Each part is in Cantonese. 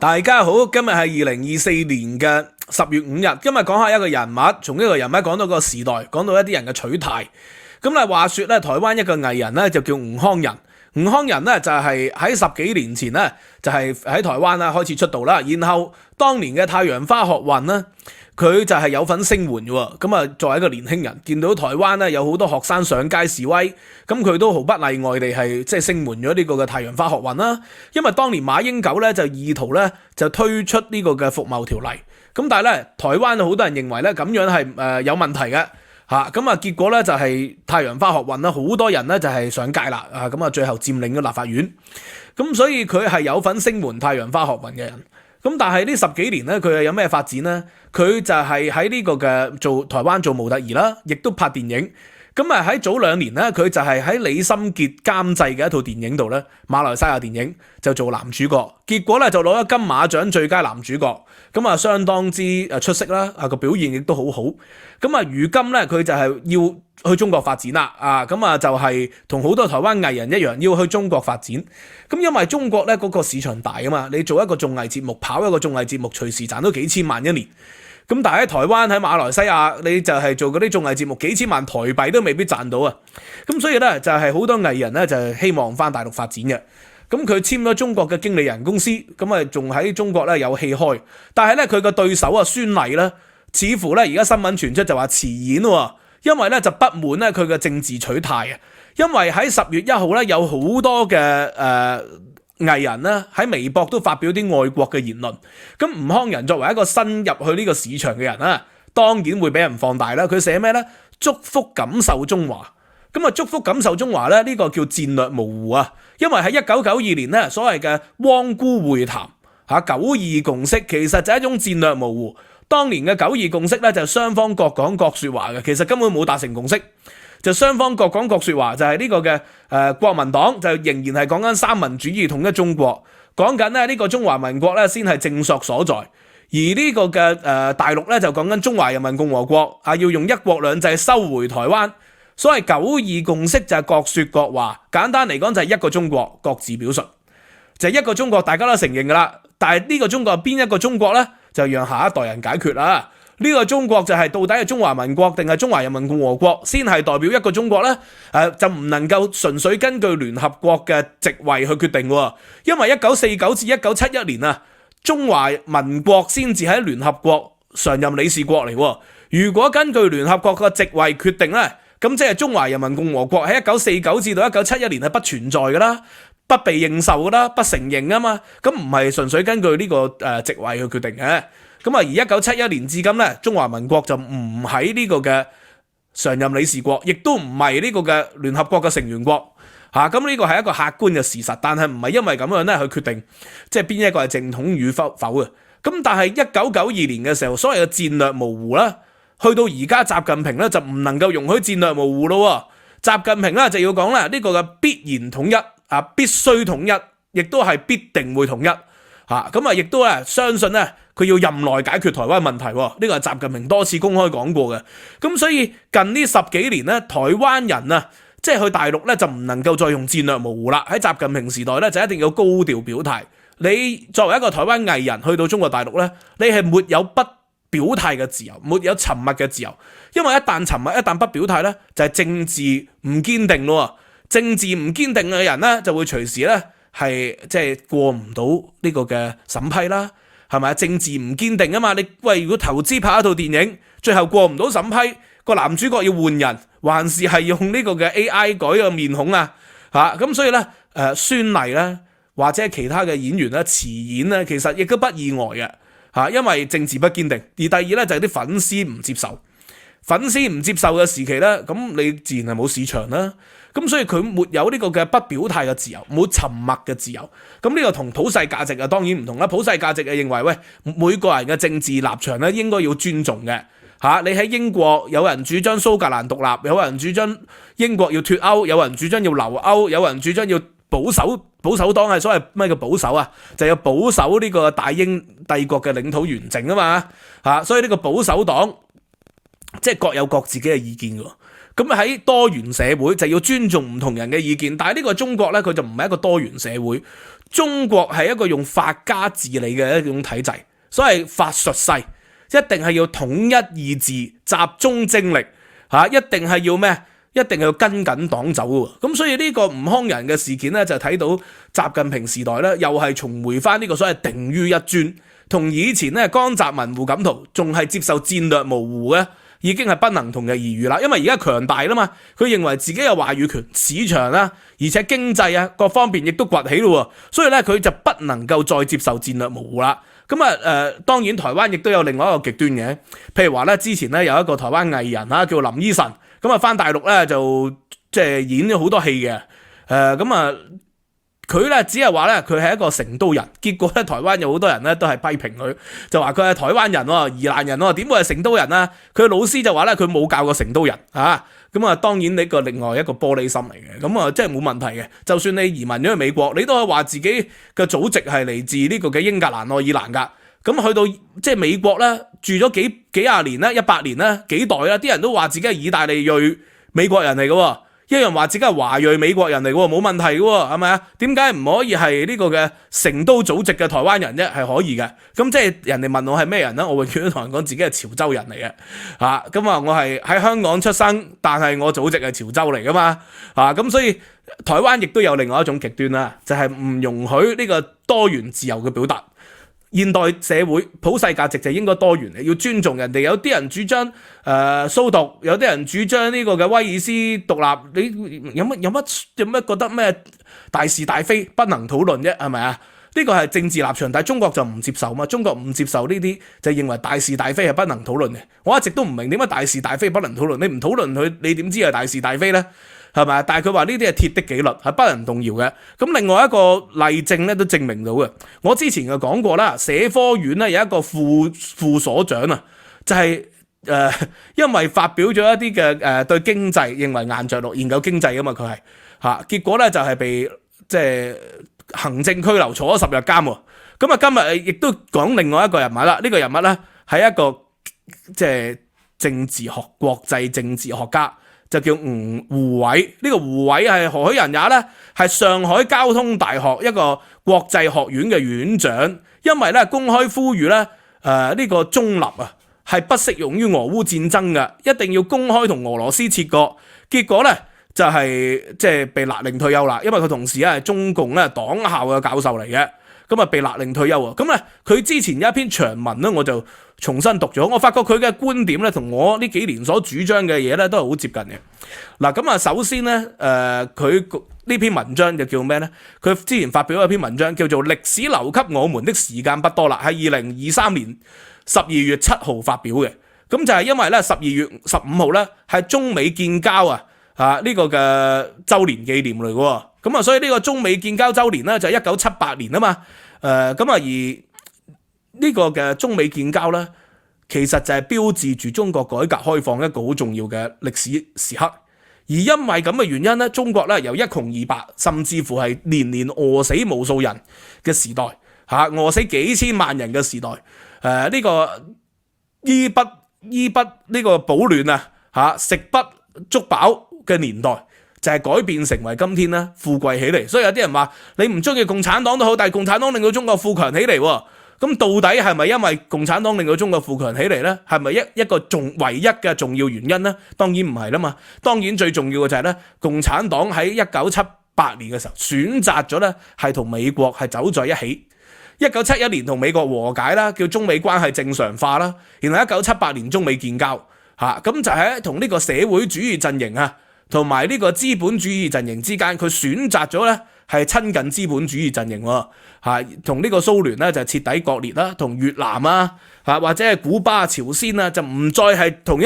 大家好，今日係2024年嘅10月5日。今日講下一個人物，從呢個人物講到個時代，講到一啲人嘅取態。咁咧，話說咧，台灣一個藝人咧就叫吳慷仁。吳慷仁咧就係喺10幾年前咧就係喺台灣啦開始出道啦，然後當年嘅太陽花學運咧，佢就係有份聲援嘅。咁啊，作為一個年輕人，見到台灣咧有好多學生上街示威，咁佢都毫不例外地係即係聲援咗呢個嘅太陽花學運啦。因為當年馬英九咧就意圖咧就推出呢個嘅服貿條例，咁但係咧台灣好多人認為咧咁樣係有問題嘅。咁結果咧就係太陽花學運啦，好多人咧就係上街啦，咁啊最後佔領咗立法院，咁所以佢係有份聲援太陽花學運嘅人。咁但係呢10幾年咧，佢係有咩發展咧？佢就係喺呢個嘅做台灣做模特兒啦，亦都拍電影。咁啊喺早2年咧，佢就係喺李心潔監製嘅一套電影度咧，馬來西亞電影就做男主角，結果咧就攞咗金馬獎最佳男主角，咁啊相當之出色啦，個表現亦都好好。咁啊如今咧佢就係要去中國發展啦，咁啊就係同好多台灣藝人一樣要去中國發展。咁因為中國咧嗰個市場大啊嘛，你做一個綜藝節目，跑一個綜藝節目，隨時賺到幾千萬一年。咁但係喺台灣喺馬來西亞，你就係做嗰啲綜藝節目，幾千萬台幣都未必賺到啊！咁所以咧就係好多藝人咧就係希望翻大陸發展嘅。咁佢簽咗中國嘅經理人公司，咁啊仲喺中國咧有戲開。但係咧佢個對手啊孫儷咧，似乎咧而家新聞傳出就話辭演喎，因為咧就不滿咧佢嘅政治取態啊。因為喺10月1號咧有好多嘅藝人咧喺微博都發表啲愛國嘅言論，咁吳慷仁作為一個新入去呢個市場嘅人啦，當然會俾人放大啦。佢寫咩咧？祝福感受中華，咁啊祝福感受中華咧呢個叫戰略模糊啊，因為喺1992年咧所謂嘅汪辜會談9·2共識，其實就係一種戰略模糊。當年嘅9·2共識咧就雙方各講各說話嘅，其實根本冇達成共識。就雙方各講各說話，就係呢個嘅國民黨就仍然係講緊三民主義統一中國，講緊咧呢個中華民國咧先係正朔所在，而呢個嘅大陸咧就講緊中華人民共和國要用一國兩制收回台灣。所謂9·2共識就係各說各話，簡單嚟講就係一個中國各自表述，就係一個中國大家都承認噶啦，但係呢個中國係邊一個中國咧，就讓下一代人解決啦。呢個中國就係到底係中華民國定係中華人民共和國先係代表一個中國呢？就唔能夠純粹根據聯合國嘅席位去決定喎，因為1949至1971年啊，中華民國先至喺聯合國常任理事國嚟喎。如果根據聯合國嘅席位決定呢，咁即係中華人民共和國喺1949至到1971年係不存在噶啦，不被認受噶啦，不承認啊嘛，咁唔係純粹根據呢個席位去決定嘅。咁而1971年至今咧，中華民國就唔喺呢個嘅常任理事國，亦都唔係呢個嘅聯合國嘅成員國。咁呢個係一個客觀嘅事實，但係唔係因為咁樣咧去決定即係邊一個係正統與否嘅。咁但係1992年嘅時候，所謂嘅戰略模糊啦，去到而家習近平咧就唔能夠容許戰略模糊咯。習近平咧就要講啦，呢個嘅必然統一必須統一，亦都係必定會統一。亦都相信咧，佢要任內解決台灣問題，呢個係習近平多次公開講過嘅。咁所以近呢10幾年咧，台灣人啊，即係去大陸咧就唔能夠再用戰略模糊啦。喺習近平時代咧就一定要高調表態。你作為一個台灣藝人去到中國大陸咧，你係沒有不表態嘅自由，沒有沉默嘅自由。因為一旦沉默，一旦不表態咧，就係政治唔堅定咯。政治唔堅定嘅人咧，就會隨時咧。係即係過唔到呢個嘅審批啦，係咪？政治唔堅定啊嘛，你如果投資拍一套電影，最後過唔到審批，個男主角要換人，還是係用呢個嘅 AI 改個面孔啊？咁所以咧，孫儷咧或者其他嘅演員咧辭演咧，其實亦都不意外嘅，因為政治不堅定。而第二咧就係啲粉絲唔接受，粉絲唔接受嘅時期咧，咁你自然係冇市場啦。咁所以佢沒有呢個嘅不表態嘅自由，冇沉默嘅自由。咁呢個同普世價值當然唔同啦。普世價值認為每個人嘅政治立場咧應該要尊重嘅。你喺英國有人主張蘇格蘭獨立，有人主張英國要脫歐，有人主張要留歐，有人主張要保守黨係所謂咩叫保守啊？就要保守呢個大英帝國嘅領土完整啊嘛。所以呢個保守黨即係各有各自己嘅意見㗎。咁喺多元社會就要尊重唔同人嘅意見，但係呢個中國呢，佢就唔係一個多元社會。中國係一個用法家治理嘅一種體制，所謂法術勢，一定係要統一意志、集中精力，一定係要咩？一定係要跟緊黨走嘅。咁所以呢個吳康仁嘅事件呢，就睇到習近平時代呢，又係重回翻呢個所謂定於一尊，同以前呢江澤民、胡錦濤仲係接受戰略模糊嘅，已經係不能同日而語啦。因為而家強大啦嘛，佢認為自己有話語權，市場啦，而且經濟啊各方面亦都崛起咯，所以咧佢就不能夠再接受戰略模糊啦。咁當然台灣亦都有另外一個極端嘅，譬如話咧之前咧有一個台灣藝人啦叫林依晨，咁翻大陸咧就即係演咗好多戲嘅，佢咧只係話咧佢係一個成都人，結果咧台灣有好多人咧都係批評佢，就話佢係台灣人喎，宜蘭人喎，點會係成都人啊？佢老師就話咧佢冇教過成都人啊，當然呢個另外一個玻璃心嚟嘅，即係冇問題嘅。就算你移民咗去美國，你都可以話自己嘅祖籍係嚟自呢個嘅英格蘭愛爾蘭噶。咁去到即係美國咧住咗幾廿年啦，100年啦，幾代啦，啲人都話自己係意大利裔美國人嚟嘅。一樣話自己係華裔美國人嚟嘅，冇問題嘅，係咪啊？點解唔可以係呢個嘅成都祖籍嘅台灣人啫？係可以嘅。咁即係人哋問我係咩人咧？我永遠都同人講自己係潮州人嚟嘅。我係喺香港出生，但係我祖籍係潮州嚟噶嘛。咁所以台灣亦都有另外一種極端啦，就係唔容許呢個多元自由嘅表達。現代社會普世價值就應該多元，要尊重人哋。有啲人主張蘇獨，有啲人主張呢個嘅威爾斯獨立。你有乜覺得咩大是大非不能討論啫？係咪啊？呢個係政治立場，但係中國就唔接受嘛。中國唔接受呢啲，就認為大是大非係不能討論嘅。我一直都唔明點解大是大非不能討論。你唔討論佢，你點知係大是大非呢？係咪？但係佢話呢啲係鐵的紀律，係不能動搖嘅。咁另外一個例證咧都證明到嘅。我之前就講過啦，社科院咧有一個副所長啊，就係因為發表咗一啲嘅對經濟認為硬着陸研究經濟啊嘛，佢係結果咧就係被即係行政拘留坐咗10日監喎。咁今日亦都講另外一個人物啦，呢個人物咧係一個即係政治學國際政治學家。就叫胡偉，呢個胡偉係何許人也呢？係上海交通大學一個國際學院嘅院長，因為咧公開呼籲咧呢個中立啊係不適用於俄烏戰爭嘅，一定要公開同俄羅斯切割。結果咧就係即係被勒令退休啦，因為佢同時咧係中共咧黨校嘅教授嚟嘅。咁被勒令退休啊！咁咧，佢之前有一篇長文咧，我就重新讀咗，我發覺佢嘅觀點咧，同我呢幾年所主張嘅嘢咧，都係好接近嘅。嗱，咁首先咧，佢呢篇文章就叫咩咧？佢之前發表咗一篇文章，叫做《歷史留給我們的時間不多啦》，係2023年12月7號發表嘅。咁就係因為咧12月15號咧係中美建交呢個嘅周年紀念嚟嘅。咁所以呢個中美建交周年咧就係1978年啊嘛，而呢個嘅中美建交咧，其實就係標誌住中國改革開放一個好重要嘅歷史時刻。而因為咁嘅原因咧，中國咧由一窮二白，甚至乎係年年餓死無數人嘅時代，餓死幾千萬人嘅時代，呢個衣不呢個保暖食不足飽嘅年代。就係改變成為今天咧富貴起嚟，所以有啲人話你唔中意共產黨都好，但係共產黨令到中國富強起嚟喎。咁到底係咪因為共產黨令到中國富強起嚟呢？係咪一個唯一嘅重要原因呢？當然唔係啦嘛。當然最重要嘅就係咧，共產黨喺1978年嘅時候選擇咗咧係同美國係走在一起。1971年同美國和解啦，叫中美關係正常化啦。然後1978年中美建交咁就係同呢個社會主義陣營同埋呢個資本主義陣營之間，佢選擇咗咧係親近資本主義陣營同呢個蘇聯咧就徹底割裂啦，同越南或者係古巴、朝鮮就唔再係同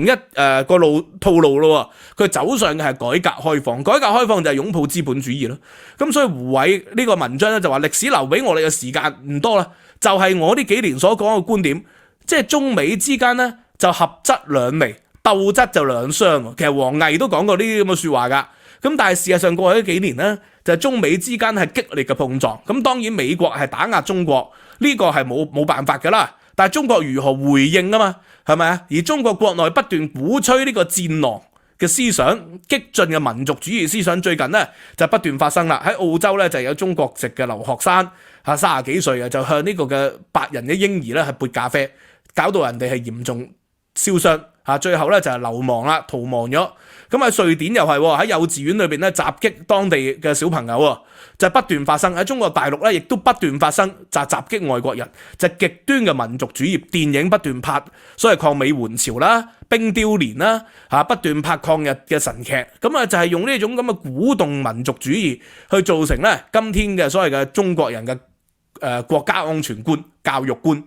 一個套路咯。佢走上嘅係改革開放，改革開放就係擁抱資本主義咯。咁所以胡偉呢個文章咧就話歷史留俾我哋嘅時間唔多啦，就係我呢幾年所講嘅觀點，即係中美之間咧就合則兩利。鬥質就兩傷，其實王毅都講過呢啲咁嘅說話噶。咁但係事實上過去呢幾年呢，就係中美之間係激烈嘅碰撞。咁當然美國係打壓中國，呢個係冇辦法噶啦。但係中國如何回應啊嘛，係咪啊？而中國國內不斷鼓吹呢個戰狼嘅思想，激進嘅民族主義思想最近咧就不斷發生啦。喺澳洲咧就有中國籍嘅留學生30幾歲嘅就向呢個嘅白人嘅嬰兒咧係潑咖啡，搞到人哋係嚴重燒傷最後咧就係流亡啦，逃亡咗。咁喺瑞典又係喺幼稚園裏邊咧襲擊當地嘅小朋友就不斷發生。喺中國大陸咧亦都不斷發生就襲擊外國人，就極端嘅民族主義電影不斷拍，所謂抗美援朝啦、冰雕連啦不斷拍抗日嘅神劇，咁就係用呢種咁嘅鼓動民族主義去造成咧今天嘅所謂嘅中國人嘅國家安全觀、教育觀。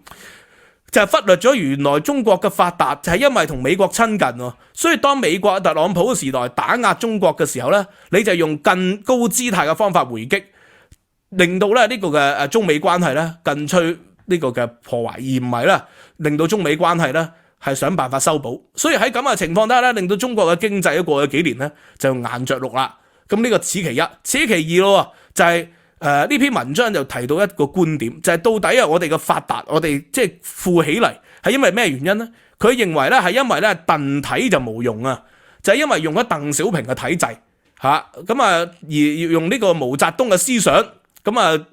就係忽略咗原來中國嘅發達就係因為同美國親近喎，所以當美國特朗普時代打壓中國嘅時候咧，你就用更高姿態嘅方法回擊，令到咧呢個嘅中美關係咧更趨呢個嘅破壞，而唔係咧令到中美關係咧係想辦法修補。所以喺咁嘅情況底下咧，令到中國嘅經濟過去幾年咧就硬着陸啦。咁呢個此其一，此其二咯，就係呢篇文章就提到一個觀點，就係到底我哋嘅發達，我哋即係富起嚟係因為咩原因呢？佢認為咧係因為咧鄧體就冇用啊，就係因為用咗鄧小平嘅體制咁而用呢個毛澤東嘅思想，咁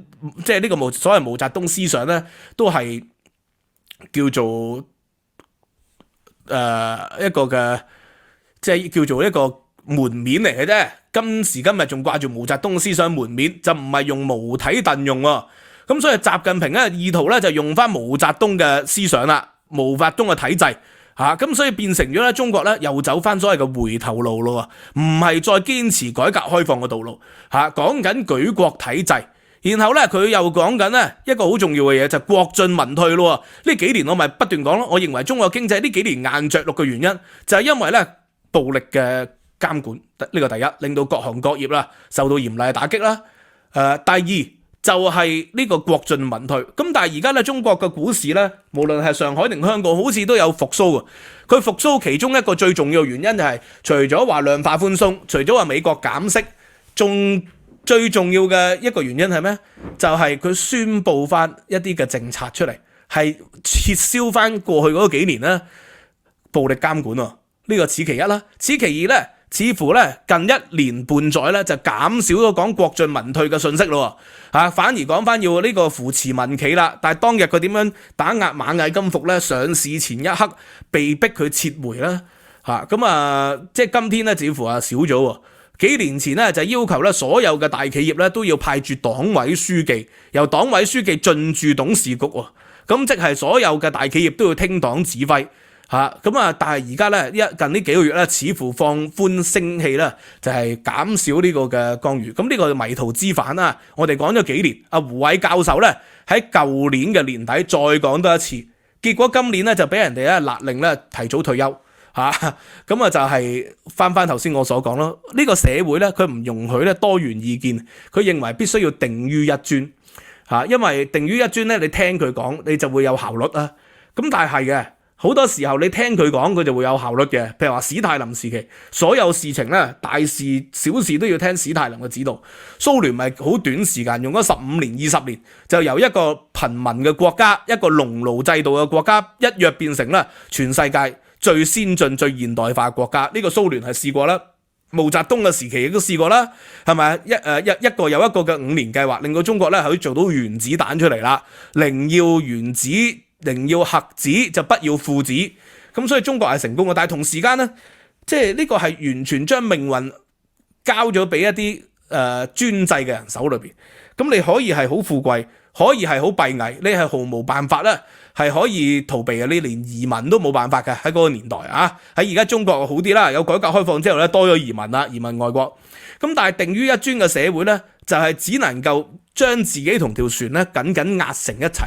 即係呢個所謂毛澤東思想咧，都係叫做一個嘅即係叫做一個門面嚟嘅啫。今時今日仲掛住毛澤東思想門面，就唔係用毛體鄧用喎。咁所以習近平咧意圖咧就用翻毛澤東嘅思想啦，毛澤東嘅體制咁所以變成咗咧中國咧又走翻所謂嘅回頭路咯，唔係再堅持改革開放嘅道路講緊舉國體制。然後咧佢又講緊咧一個好重要嘅嘢，就係國進民退咯。呢幾年我咪不斷講咯，我認為中國經濟呢幾年硬着陸嘅原因就係因為咧暴力嘅監管，呢個第一，令到各行各業啦受到嚴厲嘅打擊啦。第二就係呢個國進民退。咁但係而家咧中國嘅股市咧，無論係上海定香港，好似都有復甦嘅。佢復甦其中一個最重要嘅原因就係除咗話量化寬鬆，除咗話美國減息，仲最重要嘅一個原因係咩？就係佢宣布翻一啲嘅政策出嚟，係撤銷翻過去嗰幾年咧暴力監管喎。呢個此其一啦。此其二咧，似乎咧近一年半載咧就減少咗講國進民退嘅信息咯反而講翻要呢個扶持民企啦。但係當日佢點樣打壓螞蟻金服咧？上市前一刻被逼佢撤回啦即係今天咧似乎少咗喎。幾年前咧就要求咧所有嘅大企業咧都要派駐黨委書記，由黨委書記進駐董事局喎。咁即係所有嘅大企業都要聽黨指揮但係而家咧近呢幾個月咧似乎放寬聲氣啦，就係減少呢個嘅干預。咁呢個迷途知返啦。我哋講咗幾年，阿胡偉教授咧喺舊年嘅年底再講多一次，結果今年咧就俾人哋咧勒令咧提早退休就係翻頭先我所講咯。呢個社會咧佢唔容許咧多元意見，佢認為必須要定於一尊因為定於一尊咧，你聽佢講你就會有效率啦。咁但係嘅好多時候你聽佢講佢就會有效率嘅，譬如話史太林時期，所有事情咧大事小事都要聽史太林嘅指導。蘇聯咪好短時間用咗15年20年，就由一個貧民嘅國家，一個農奴制度嘅國家，一躍變成啦全世界最先進最現代化嘅國家。呢個蘇聯係試過啦，毛澤東嘅時期亦都試過啦，係咪一個又一個嘅5年計劃，令到中國咧可以做到原子彈出嚟啦。寧要原子，寧要核子，就不要父子。咁所以中國係成功嘅，但係同時間咧，即係呢個係完全將命運交咗俾一啲專制嘅人手裏邊。咁你可以係好富貴，可以係好閉翳，你係毫無辦法咧，係可以逃避嘅。你連移民都冇辦法嘅喺嗰個年代喺而家中國好啲啦，有改革開放之後咧多咗移民啦，移民外國。咁但係定於一尊嘅社會咧，就係只能夠將自己同條船咧緊緊壓成一齊，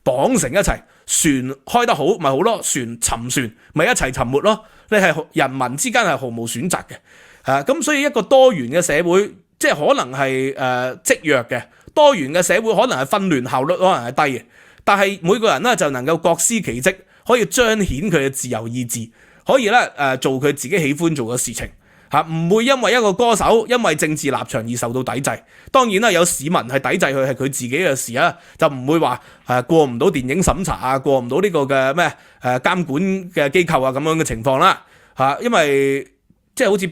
綁成一齊。船開得好咪好咯，沉船咪一齊沉沒咯。你係人民之間係毫無選擇嘅咁所以一個多元嘅社會，即係可能係積弱嘅。多元嘅社會可能係紛亂，效率可能係低嘅，但係每個人咧就能夠各司其職，可以彰顯佢嘅自由意志，可以咧做佢自己喜歡做嘅事情唔會因為一個歌手因為政治立場而受到抵制。當然啦，有市民係抵制佢係佢自己嘅事就唔會話過唔到電影審查過唔到呢個嘅咩監管嘅機構咁樣嘅情況啦因為即係好似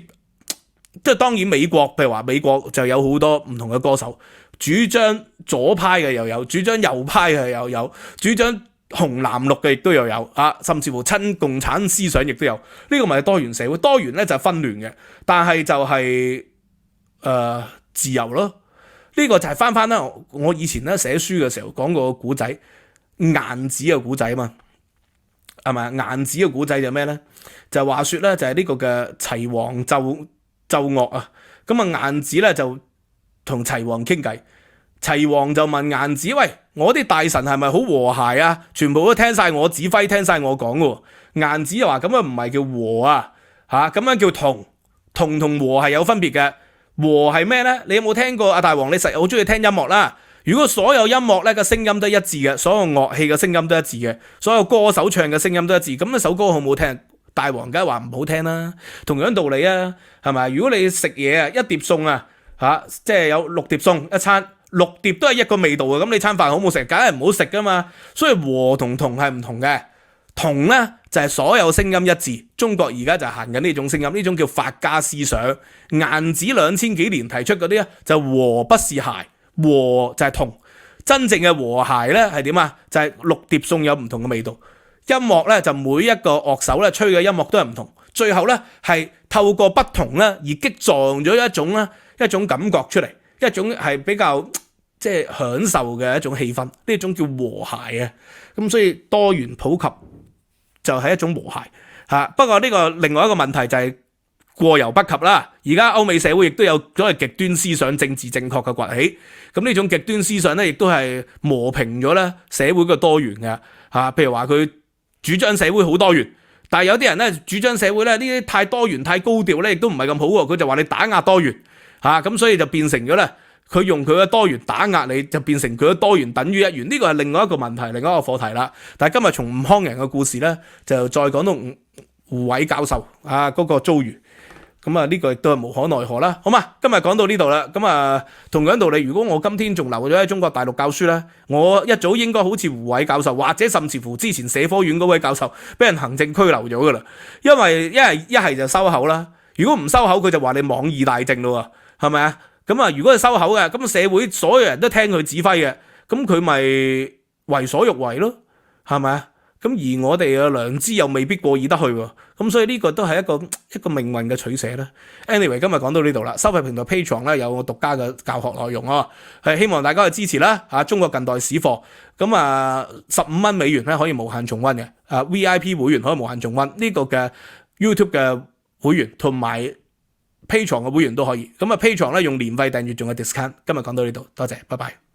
即係當然美國，譬如話美國就有好多唔同嘅歌手，主張左派嘅又有，主張右派嘅又有，主張紅藍綠嘅亦都有啊，甚至乎親共產思想亦都有。呢個咪係多元社會，多元咧就係紛亂嘅，但係就係自由咯。呢個就係翻啦，我以前咧寫書嘅時候講過個古仔，顏子嘅古仔嘛，係咪？顏子嘅古仔就咩咧？就話說咧，就係呢個嘅齊王奏樂啊，咁啊顏子咧就同齊王傾偈，齊王就問顏子：喂，我啲大臣係咪好和諧啊？全部都聽晒我指揮，聽晒我講嘅。顏子就話：咁樣唔係叫和啊，咁樣叫同，同和係有分別嘅。和係咩呢？你有冇聽過啊？大王你實好中意聽音樂啦。如果所有音樂咧嘅聲音都一致嘅，所有樂器嘅聲音都一致嘅，所有歌手唱嘅聲音都一致，咁呢首歌好唔好聽？大王梗係話唔好聽啦。同樣道理啊，係咪？如果你食嘢啊，一碟餸啊，即係有6碟餸一餐，6碟都係一個味道嘅，咁你餐飯好唔好食？梗係唔好食噶嘛。所以和同係唔同嘅。同咧就係所有聲音一致，中國而家就行緊呢種聲音，呢種叫法家思想。顏子2000幾年提出嗰啲咧就和不是諧，和就係同。真正嘅和諧咧係點啊？就係6碟餸有唔同嘅味道。音樂咧就每一個樂手咧吹嘅音樂都係唔同，最後咧係透過不同咧而激撞咗一種感覺出嚟，一種係比較即係享受嘅一種氣氛，呢種叫和諧啊。咁所以多元普及就係一種和諧。不過呢個另外一個問題就係過猶不及啦。而家歐美社會亦都有所謂極端思想、政治正確嘅崛起，咁呢種極端思想咧亦都係磨平咗咧社會嘅多元嘅。譬如話佢主張社會好多元，但係有啲人咧主張社會咧呢啲太多元太高調咧，亦都唔係咁好喎。佢就話你打壓多元，咁所以就變成咗咧，佢用佢嘅多元打壓你，就變成佢嘅多元等於一元。呢個係另外一個問題，另外一個課題啦。但係今日從吳康仁嘅故事咧，就再講到胡偉教授嗰個遭遇。咁呢個亦都係無可奈何啦。好嘛，今日講到呢度啦。咁同樣道理，如果我今天仲留咗喺中國大陸教書咧，我一早應該好似胡偉教授，或者甚至乎之前社科院嗰位教授，俾人行政拘留咗噶啦。因為一係就收口啦，如果唔收口，佢就話你妄議大政咯，係咪啊？咁如果係收口嘅，咁社會所有人都聽佢指揮嘅，咁佢咪為所欲為咯，係咪啊？咁而我哋嘅良知又未必過意得去喎，咁所以呢個都係一個命運嘅取捨啦。Anyway， 今日講到呢度啦，收費平台 Patreon 咧有我獨家嘅教學內容係希望大家去支持啦。中國近代史課，咁15蚊美元咧可以無限重溫嘅，VIP 會員可以無限重溫呢個嘅 YouTube 嘅會員同埋 Patreon 嘅會員都可以。咁Patreon 咧用年費訂閱仲有 discount。今日講到呢度，多謝，拜拜。